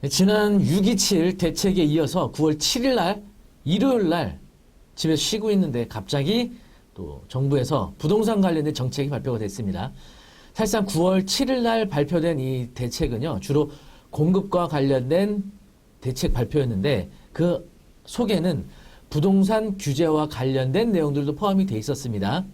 지난 6.27 대책에 이어서 9월 7일 날 일요일 날 집에서 쉬고 있는데 갑자기 또 정부에서 부동산 관련된 정책이 발표가 됐습니다. 사실상 9월 7일 날 발표된 이 대책은요, 주로 공급과 관련된 대책 발표였는데 그 속에는 부동산 규제와 관련된 내용들도 포함이 돼 있었습니다.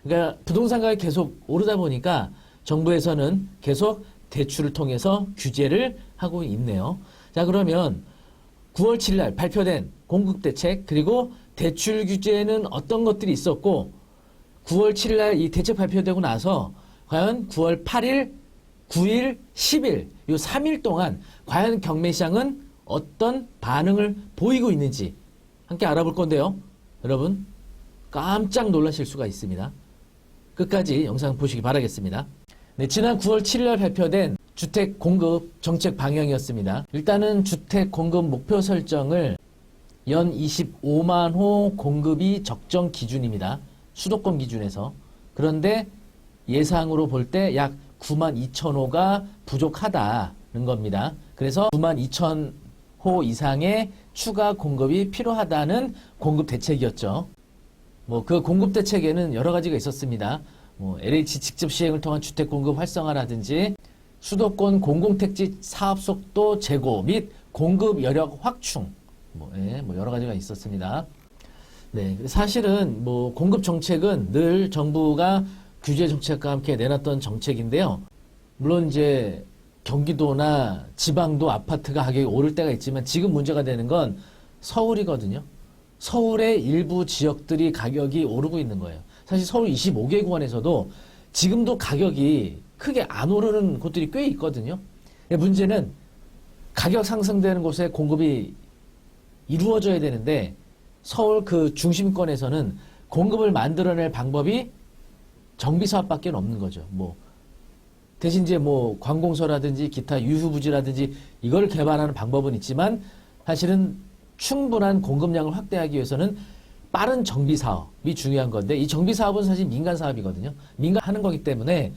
그러니까 부동산 가격이 계속 오르다 보니까 정부에서는 계속 대출을 통해서 규제를 하고 있네요. 자, 그러면 9월 7일 날 발표된 공급대책 그리고 대출 규제는 어떤 것들이 있었고 9월 7일 날 이 대책 발표되고 나서 과연 9월 8일, 9일, 10일 이 3일 동안 과연 경매시장은 어떤 반응을 보이고 있는지 함께 알아볼 건데요. 여러분 깜짝 놀라실 수가 있습니다. 끝까지 영상 보시기 바라겠습니다. 네, 지난 9월 7일 날 발표된 주택 공급 정책 방향이었습니다. 일단은 주택 공급 목표 설정을 연 25만 호 공급이 적정 기준입니다. 수도권 기준에서. 그런데 예상으로 볼 때 약 9만 2천 호가 부족하다는 겁니다. 그래서 9만 2천 호 이상의 추가 공급이 필요하다는 공급 대책이었죠. 그 공급 대책에는 여러 가지가 있었습니다. LH 직접 시행을 통한 주택 공급 활성화라든지 수도권 공공택지 사업 속도 제고 및 공급 여력 확충 여러 가지가 있었습니다. 네, 사실은 공급 정책은 늘 정부가 규제 정책과 함께 내놨던 정책인데요. 물론 이제 경기도나 지방도 아파트가 가격이 오를 때가 있지만 지금 문제가 되는 건 서울이거든요. 서울의 일부 지역들이 가격이 오르고 있는 거예요. 사실 서울 25개 구간에서도 지금도 가격이 크게 안 오르는 곳들이 꽤 있거든요. 문제는 가격 상승되는 곳에 공급이 이루어져야 되는데 서울 그 중심권에서는 공급을 만들어낼 방법이 정비사업밖에 없는 거죠. 대신 이제 관공서라든지 기타 유휴부지라든지 이걸 개발하는 방법은 있지만 사실은 충분한 공급량을 확대하기 위해서는 빠른 정비사업이 중요한 건데 이 정비사업은 사실 민간사업이거든요. 민간 하는 거기 때문에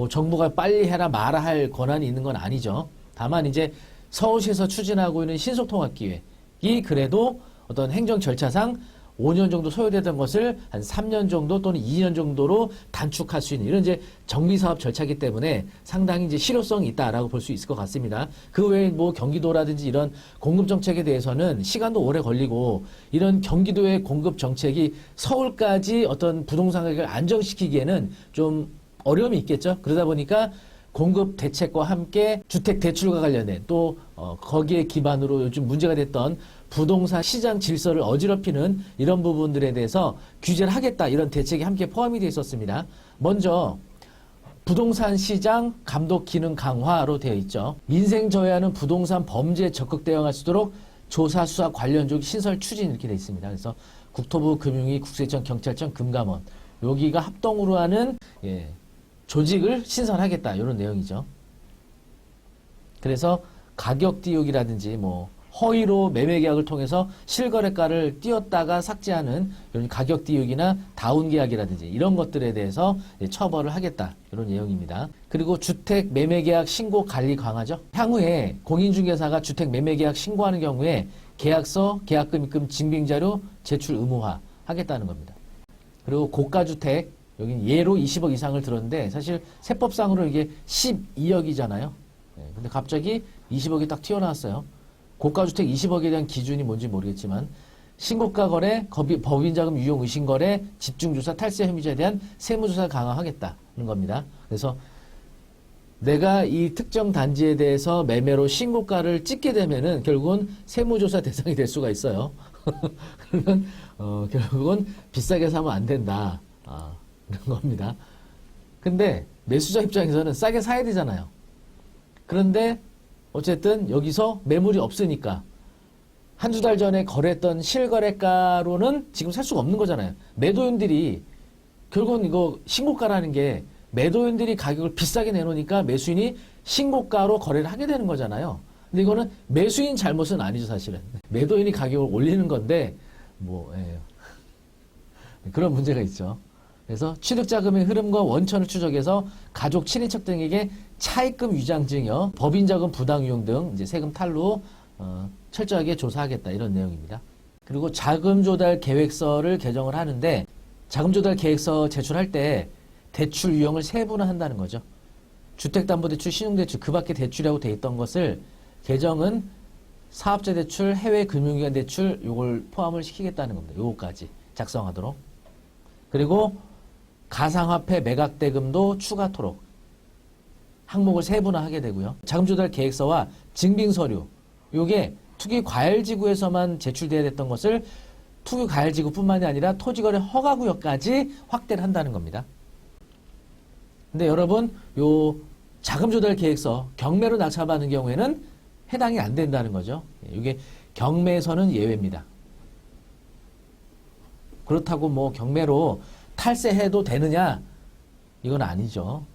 정부가 빨리 해라 마라 할 권한이 있는 건 아니죠. 다만 이제 서울시에서 추진하고 있는 신속통합기획이 그래도 어떤 행정 절차상 5년 정도 소요되던 것을 한 3년 정도 또는 2년 정도로 단축할 수 있는 이런 이제 정비사업 절차이기 때문에 상당히 이제 실효성이 있다라고 볼 수 있을 것 같습니다. 그 외에 경기도라든지 이런 공급 정책에 대해서는 시간도 오래 걸리고 이런 경기도의 공급 정책이 서울까지 어떤 부동산 가격을 안정시키기에는 좀 어려움이 있겠죠. 그러다 보니까 공급 대책과 함께 주택 대출과 관련된 또 거기에 기반으로 요즘 문제가 됐던 부동산 시장 질서를 어지럽히는 이런 부분들에 대해서 규제를 하겠다 이런 대책이 함께 포함이 되어 있었습니다. 먼저 부동산 시장 감독 기능 강화로 되어 있죠. 민생 저해하는 부동산 범죄에 적극 대응할 수 있도록 조사 수사 관련적 신설 추진 이렇게 되어 있습니다. 그래서 국토부 금융위 국세청 경찰청 금감원 여기가 합동으로 하는 조직을 신설하겠다 이런 내용이죠. 그래서 가격 띄우기라든지 허위로 매매 계약을 통해서 실거래가를 띄웠다가 삭제하는 이런 가격 띄우기나 다운 계약이라든지 이런 것들에 대해서 처벌을 하겠다 이런 내용입니다. 그리고 주택 매매 계약 신고 관리 강화죠. 향후에 공인중개사가 주택 매매 계약 신고하는 경우에 계약서, 계약금, 입금, 증빙자료 제출 의무화 하겠다는 겁니다. 그리고 고가주택 여기 예로 20억 이상을 들었는데 사실 세법상으로 이게 12억이잖아요. 근데 갑자기 20억이 딱 튀어나왔어요. 고가주택 20억에 대한 기준이 뭔지 모르겠지만 신고가 거래, 법인자금 유용 의심거래, 집중조사, 탈세 혐의자에 대한 세무조사를 강화하겠다는 겁니다. 그래서 내가 이 특정 단지에 대해서 매매로 신고가를 찍게 되면은 결국은 세무조사 대상이 될 수가 있어요. 그러면 결국은 비싸게 사면 안 된다. 그런 겁니다. 근데 매수자 입장에서는 싸게 사야 되잖아요. 그런데 어쨌든 여기서 매물이 없으니까 한두 달 전에 거래했던 실거래가로는 지금 살 수가 없는 거잖아요. 매도인들이 결국은 이거 신고가라는 게 매도인들이 가격을 비싸게 내놓으니까 매수인이 신고가로 거래를 하게 되는 거잖아요. 근데 이거는 매수인 잘못은 아니죠, 사실은. 매도인이 가격을 올리는 건데 그런 문제가 있죠. 그래서 취득자금의 흐름과 원천을 추적해서 가족, 친인척 등에게 차입금 위장증여, 법인자금 부당 유용 등 이제 세금 탈루 철저하게 조사하겠다 이런 내용입니다. 그리고 자금 조달 계획서를 개정을 하는데 자금 조달 계획서 제출할 때 대출 유형을 세분화한다는 거죠. 주택담보대출, 신용대출 그 밖에 대출이라고 돼 있던 것을 개정은 사업자 대출, 해외 금융기관 대출 요걸 포함을 시키겠다는 겁니다. 요거까지 작성하도록. 그리고 가상화폐 매각대금도 추가토록 항목을 세분화하게 되고요. 자금조달 계획서와 증빙서류 요게 투기과열지구에서만 제출돼야 됐던 것을 투기과열지구뿐만이 아니라 토지거래 허가구역까지 확대를 한다는 겁니다. 근데 여러분 요 자금조달 계획서 경매로 낙찰받는 경우에는 해당이 안 된다는 거죠. 이게 경매에서는 예외입니다. 그렇다고 뭐 경매로 탈세해도 되느냐? 이건 아니죠.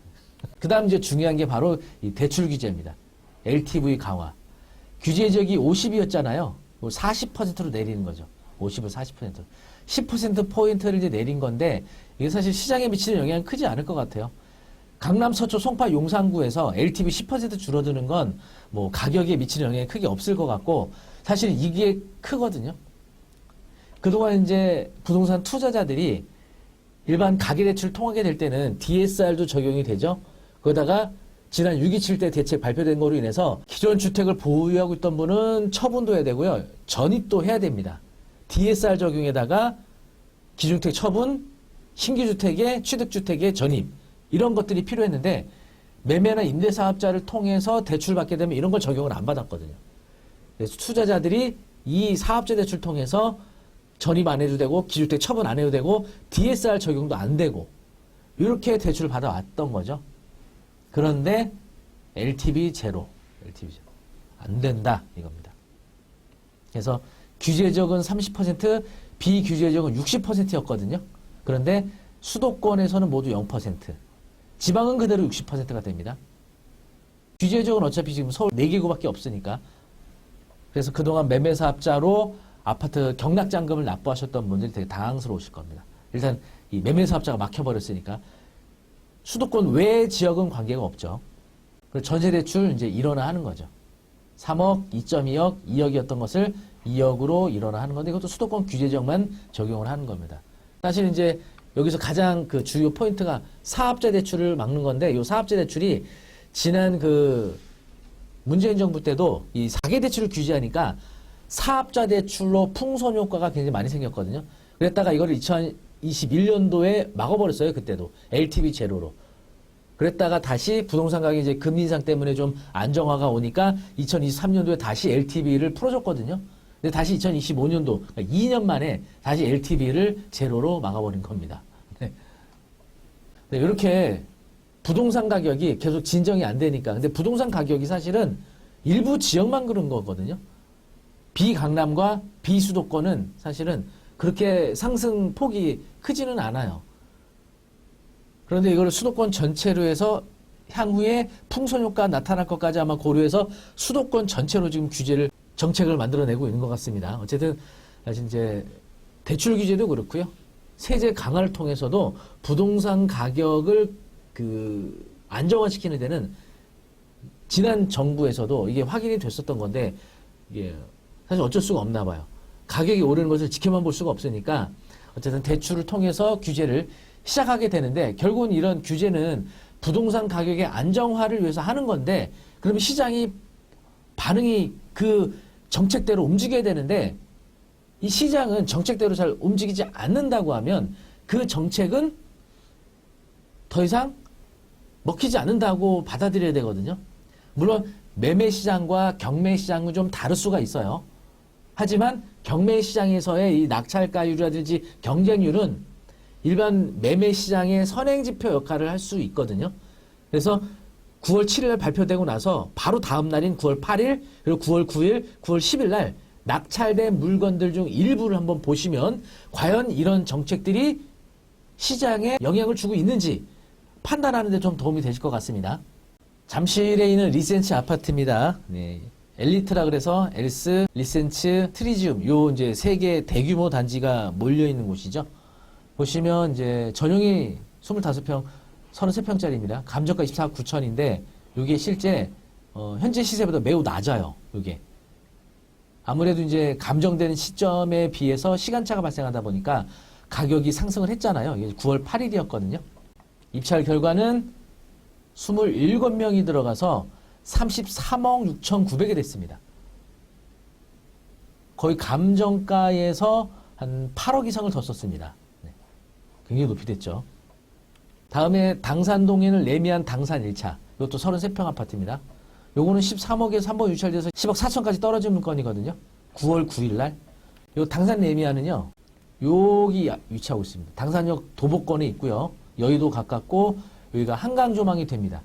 그 다음 이제 중요한 게 바로 이 대출 규제입니다. LTV 강화. 규제적이 50이었잖아요. 40%로 내리는 거죠. 50을 40%. 10%포인트를 이제 내린 건데 이게 사실 시장에 미치는 영향은 크지 않을 것 같아요. 강남, 서초, 송파, 용산구에서 LTV 10% 줄어드는 건 뭐 가격에 미치는 영향이 크게 없을 것 같고 사실 이게 크거든요. 그동안 이제 부동산 투자자들이 일반 가계대출 통하게 될 때는 DSR도 적용이 되죠. 거기다가 지난 6.27 때 대책 발표된 거로 인해서 기존 주택을 보유하고 있던 분은 처분도 해야 되고요. 전입도 해야 됩니다. DSR 적용에다가 기준주택 처분, 신규주택의 취득주택의 전입 이런 것들이 필요했는데 매매나 임대사업자를 통해서 대출받게 되면 이런 걸 적용을 안 받았거든요. 그래서 투자자들이 이 사업자 대출 통해서 전입 안 해도 되고 기준주택 처분 안 해도 되고 DSR 적용도 안 되고 이렇게 대출을 받아왔던 거죠. 그런데 LTV 제로 안 된다 이겁니다. 그래서 규제적은 30%, 비규제적은 60%였거든요. 그런데 수도권에서는 모두 0%, 지방은 그대로 60%가 됩니다. 규제적은 어차피 지금 서울 4개구밖에 없으니까. 그래서 그동안 매매사업자로 아파트 경락잔금을 납부하셨던 분들이 되게 당황스러우실 겁니다. 일단 이 매매사업자가 막혀버렸으니까 수도권 외 지역은 관계가 없죠. 그리고 전세대출 이제 일원화하는 거죠. 3억, 2.2억, 2억이었던 것을 2억으로 일원화하는 건데 이것도 수도권 규제적만 적용을 하는 겁니다. 사실 이제 여기서 가장 그 주요 포인트가 사업자 대출을 막는 건데 이 사업자 대출이 지난 그 문재인 정부 때도 이 가계대출을 규제하니까 사업자 대출로 풍선 효과가 굉장히 많이 생겼거든요. 그랬다가 이거를 2021년도에 막아버렸어요. 그때도 LTV 제로로. 그랬다가 다시 부동산 가격이 이제 금리 인상 때문에 좀 안정화가 오니까 2023년도에 다시 LTV를 풀어줬거든요. 근데 다시 2025년도, 그러니까 2년 만에 다시 LTV를 제로로 막아버린 겁니다. 네. 네, 이렇게 부동산 가격이 계속 진정이 안 되니까. 근데 부동산 가격이 사실은 일부 지역만 그런 거거든요. 비강남과 비수도권은 사실은 그렇게 상승폭이 크지는 않아요. 그런데 이걸 수도권 전체로 해서 향후에 풍선효과 나타날 것까지 아마 고려해서 수도권 전체로 지금 정책을 만들어내고 있는 것 같습니다. 어쨌든 이제 대출 규제도 그렇고요. 세제 강화를 통해서도 부동산 가격을 안정화시키는 데는 지난 정부에서도 이게 확인이 됐었던 건데 이게 사실 어쩔 수가 없나 봐요. 가격이 오르는 것을 지켜만 볼 수가 없으니까 어쨌든 대출을 통해서 규제를 시작하게 되는데 결국은 이런 규제는 부동산 가격의 안정화를 위해서 하는 건데 그러면 시장이 반응이 그 정책대로 움직여야 되는데 이 시장은 정책대로 잘 움직이지 않는다고 하면 그 정책은 더 이상 먹히지 않는다고 받아들여야 되거든요. 물론 매매 시장과 경매 시장은 좀 다를 수가 있어요. 하지만 경매 시장에서의 이 낙찰가율이라든지 경쟁률은 일반 매매 시장의 선행지표 역할을 할 수 있거든요. 그래서 9월 7일 발표되고 나서 바로 다음 날인 9월 8일 그리고 9월 9일, 9월 10일 날 낙찰된 물건들 중 일부를 한번 보시면 과연 이런 정책들이 시장에 영향을 주고 있는지 판단하는 데 좀 도움이 되실 것 같습니다. 잠실에 있는 리센츠 아파트입니다. 네. 엘리트라 그래서 엘스, 리센츠, 트리지움 요 이제 세 개 대규모 단지가 몰려 있는 곳이죠. 보시면 이제 전용이 25평, 33평짜리입니다. 감정가 24억 9천인데 이게 실제 현재 시세보다 매우 낮아요. 이게 아무래도 이제 감정되는 시점에 비해서 시간차가 발생하다 보니까 가격이 상승을 했잖아요. 이게 9월 8일이었거든요. 입찰 결과는 27명이 들어가서 33억 6,900이 됐습니다. 거의 감정가에서 한 8억 이상을 더 썼습니다. 네. 굉장히 높이 됐죠. 다음에 당산동에는 레미안 당산 1차. 이것도 33평 아파트입니다. 요거는 13억에서 3번 유찰돼서 10억 4천까지 떨어진 물건이거든요. 9월 9일 날. 요 당산 레미안은요. 여기 위치하고 있습니다. 당산역 도보권에 있고요. 여의도 가깝고 여기가 한강 조망이 됩니다.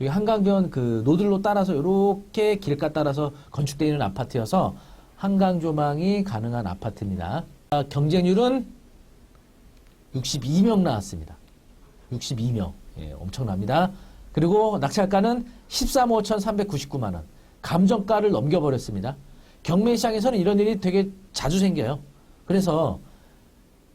여기 한강변 그 노들로 따라서 이렇게 길가 따라서 건축되어 있는 아파트여서 한강 조망이 가능한 아파트입니다. 경쟁률은 62명 나왔습니다. 62명. 예, 엄청납니다. 그리고 낙찰가는 13억 5,399만 원. 감정가를 넘겨버렸습니다. 경매시장에서는 이런 일이 되게 자주 생겨요. 그래서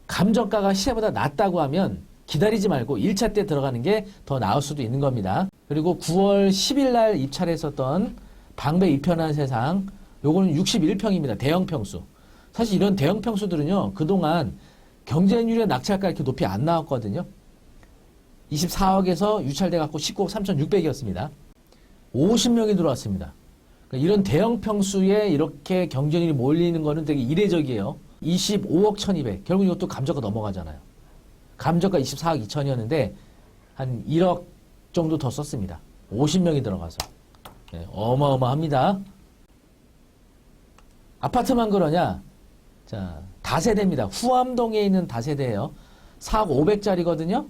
감정가가 시세보다 낮다고 하면 기다리지 말고 1차 때 들어가는 게 더 나을 수도 있는 겁니다. 그리고 9월 10일 날 입찰했었던 방배 이편한 세상, 요거는 61평입니다. 대형 평수. 사실 이런 대형 평수들은요, 그동안 경쟁률의 낙찰가 이렇게 높이 안 나왔거든요. 24억에서 유찰돼 갖고 19억 3,600이었습니다. 50명이 들어왔습니다. 그러니까 이런 대형 평수에 이렇게 경쟁률이 몰리는 거는 되게 이례적이에요. 25억 1,200. 결국 이것도 감정가 넘어가잖아요. 감정가 24억 2천이었는데 한 1억 정도 더 썼습니다. 50명이 들어가서. 네, 어마어마합니다. 아파트만 그러냐? 자, 다세대입니다. 후암동에 있는 다세대예요. 4억 500짜리거든요.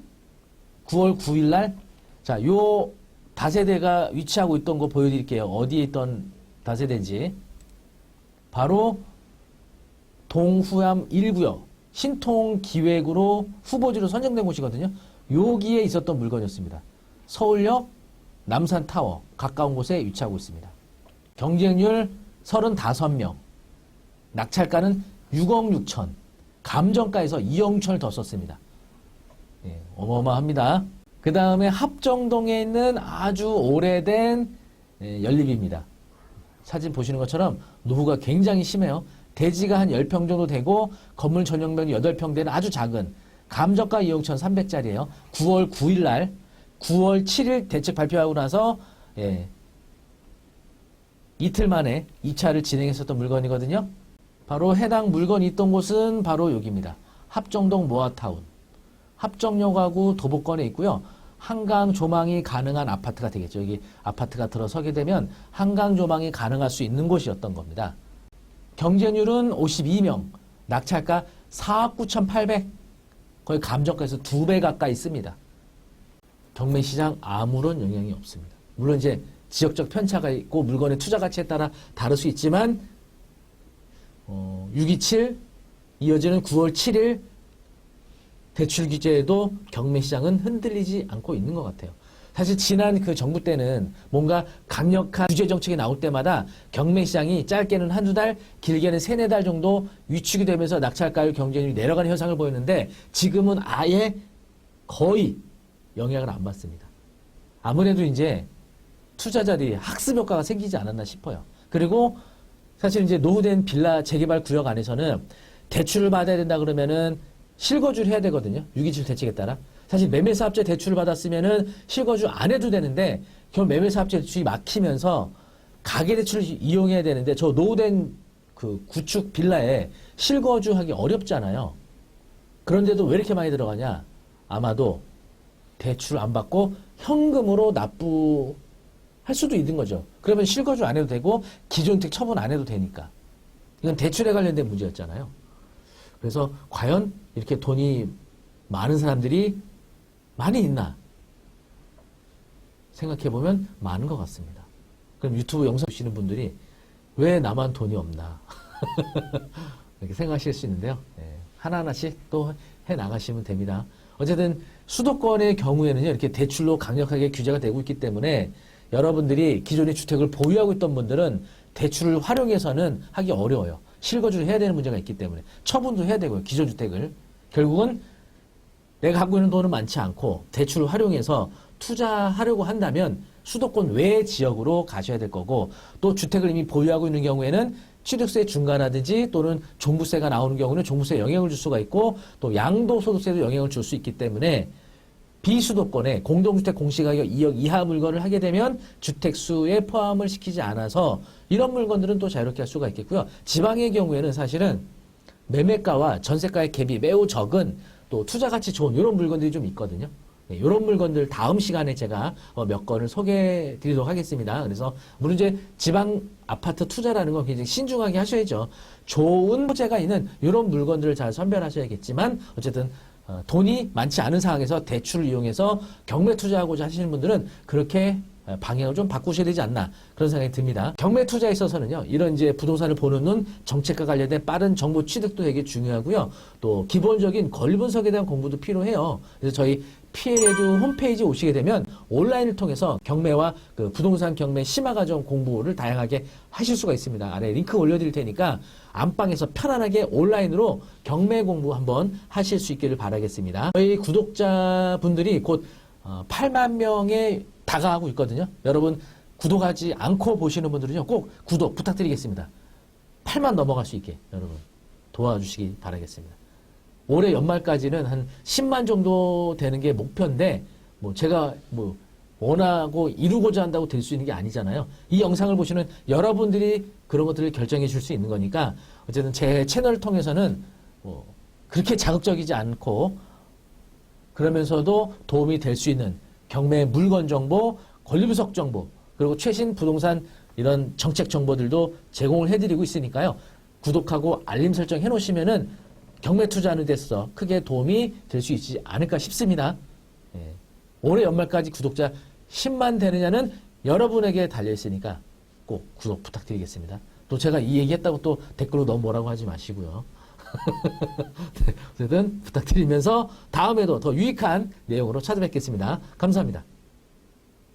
9월 9일 날. 자, 요 다세대가 위치하고 있던 거 보여드릴게요. 어디에 있던 다세대인지. 바로 동후암 1구역 신통기획으로 후보지로 선정된 곳이거든요. 여기에 있었던 물건이었습니다. 서울역 남산타워 가까운 곳에 위치하고 있습니다. 경쟁률 35명. 낙찰가는 6억 6천. 감정가에서 2억 6천을 더 썼습니다. 예, 어마어마합니다. 그 다음에 합정동에 있는 아주 오래된 연립입니다. 사진 보시는 것처럼 노후가 굉장히 심해요. 대지가 한 10평 정도 되고 건물 전용면이 8평 되는 아주 작은 감정가 2억 1,300짜리예요. 9월 9일 날 9월 7일 대책 발표하고 나서 이틀 만에 2차를 진행했었던 물건이거든요. 바로 해당 물건이 있던 곳은 바로 여기입니다. 합정동 모아타운. 합정역하고 도보권에 있고요. 한강 조망이 가능한 아파트가 되겠죠. 여기 아파트가 들어서게 되면 한강 조망이 가능할 수 있는 곳이었던 겁니다. 경쟁률은 52명, 낙찰가 4억 9,800, 거의 감정가에서 2배 가까이 씁니다. 경매시장 아무런 영향이 없습니다. 물론 이제 지역적 편차가 있고 물건의 투자 가치에 따라 다를 수 있지만 627 이어지는 9월 7일 대출 규제에도 경매시장은 흔들리지 않고 있는 것 같아요. 사실 지난 그 정부 때는 뭔가 강력한 규제 정책이 나올 때마다 경매시장이 짧게는 한두 달, 길게는 세네 달 정도 위축이 되면서 낙찰가율 경쟁률이 내려가는 현상을 보였는데 지금은 아예 거의 영향을 안 받습니다. 아무래도 이제 투자자들이 학습 효과가 생기지 않았나 싶어요. 그리고 사실 이제 노후된 빌라 재개발 구역 안에서는 대출을 받아야 된다 그러면은 실거주를 해야 되거든요. 627 대책에 따라. 사실 매매사업자 대출을 받았으면은 실거주 안 해도 되는데 결국 매매사업자 대출이 막히면서 가계대출을 이용해야 되는데 저 노후된 그 구축 빌라에 실거주하기 어렵잖아요. 그런데도 왜 이렇게 많이 들어가냐? 아마도 대출 안 받고 현금으로 납부할 수도 있는 거죠. 그러면 실거주 안 해도 되고 기존주택 처분 안 해도 되니까. 이건 대출에 관련된 문제였잖아요. 그래서 과연 이렇게 돈이 많은 사람들이 많이 있나? 생각해보면 많은 것 같습니다. 그럼 유튜브 영상 보시는 분들이 왜 나만 돈이 없나? 이렇게 생각하실 수 있는데요. 하나하나씩 또 해나가시면 됩니다. 어쨌든 수도권의 경우에는요, 이렇게 대출로 강력하게 규제가 되고 있기 때문에 여러분들이 기존의 주택을 보유하고 있던 분들은 대출을 활용해서는 하기 어려워요. 실거주를 해야 되는 문제가 있기 때문에 처분도 해야 되고요. 기존 주택을 결국은 내가 갖고 있는 돈은 많지 않고 대출을 활용해서 투자하려고 한다면 수도권 외 지역으로 가셔야 될 거고, 또 주택을 이미 보유하고 있는 경우에는 취득세 중과라든지 또는 종부세가 나오는 경우는 종부세에 영향을 줄 수가 있고, 또 양도소득세도 영향을 줄 수 있기 때문에 비수도권에 공동주택 공시가격 2억 이하 물건을 하게 되면 주택수에 포함을 시키지 않아서 이런 물건들은 또 자유롭게 할 수가 있겠고요. 지방의 경우에는 사실은 매매가와 전세가의 갭이 매우 적은 또 투자 가치 좋은 이런 물건들이 좀 있거든요. 네, 이런 물건들 다음 시간에 제가 몇 건을 소개해 드리도록 하겠습니다. 그래서 물론 이제 지방 아파트 투자라는 건 굉장히 신중하게 하셔야죠. 좋은 소재가 있는 이런 물건들을 잘 선별하셔야겠지만 어쨌든 돈이 많지 않은 상황에서 대출을 이용해서 경매 투자하고자 하시는 분들은 그렇게 방향을 좀 바꾸셔야 되지 않나 그런 생각이 듭니다. 경매 투자에 있어서는요, 이런 이제 부동산을 보는 눈, 정책과 관련된 빠른 정보 취득도 되게 중요하고요. 또 기본적인 권리 분석에 대한 공부도 필요해요. 그래서 저희 PL에듀 홈페이지 오시게 되면 온라인을 통해서 경매와 그 부동산 경매 심화 과정 공부를 다양하게 하실 수가 있습니다. 아래 링크 올려드릴 테니까 안방에서 편안하게 온라인으로 경매 공부 한번 하실 수 있기를 바라겠습니다. 저희 구독자분들이 곧 8만 명에 다가가고 있거든요. 여러분 구독하지 않고 보시는 분들은요, 꼭 구독 부탁드리겠습니다. 8만 넘어갈 수 있게 여러분 도와주시기 바라겠습니다. 올해 연말까지는 한 10만 정도 되는 게 목표인데, 뭐 제가 뭐 원하고 이루고자 한다고 될 수 있는 게 아니잖아요. 이 영상을 보시는 여러분들이 그런 것들을 결정해 줄 수 있는 거니까 어쨌든 제 채널을 통해서는 뭐 그렇게 자극적이지 않고 그러면서도 도움이 될 수 있는 경매 물건 정보, 권리 분석 정보, 그리고 최신 부동산 이런 정책 정보들도 제공을 해드리고 있으니까요. 구독하고 알림 설정 해놓으시면은 경매 투자하는 데서 크게 도움이 될 수 있지 않을까 싶습니다. 예. 올해 연말까지 구독자 10만 되느냐는 여러분에게 달려있으니까 꼭 구독 부탁드리겠습니다. 또 제가 이 얘기했다고 또 댓글로 너무 뭐라고 하지 마시고요. 네, 어쨌든 부탁드리면서 다음에도 더 유익한 내용으로 찾아뵙겠습니다. 감사합니다.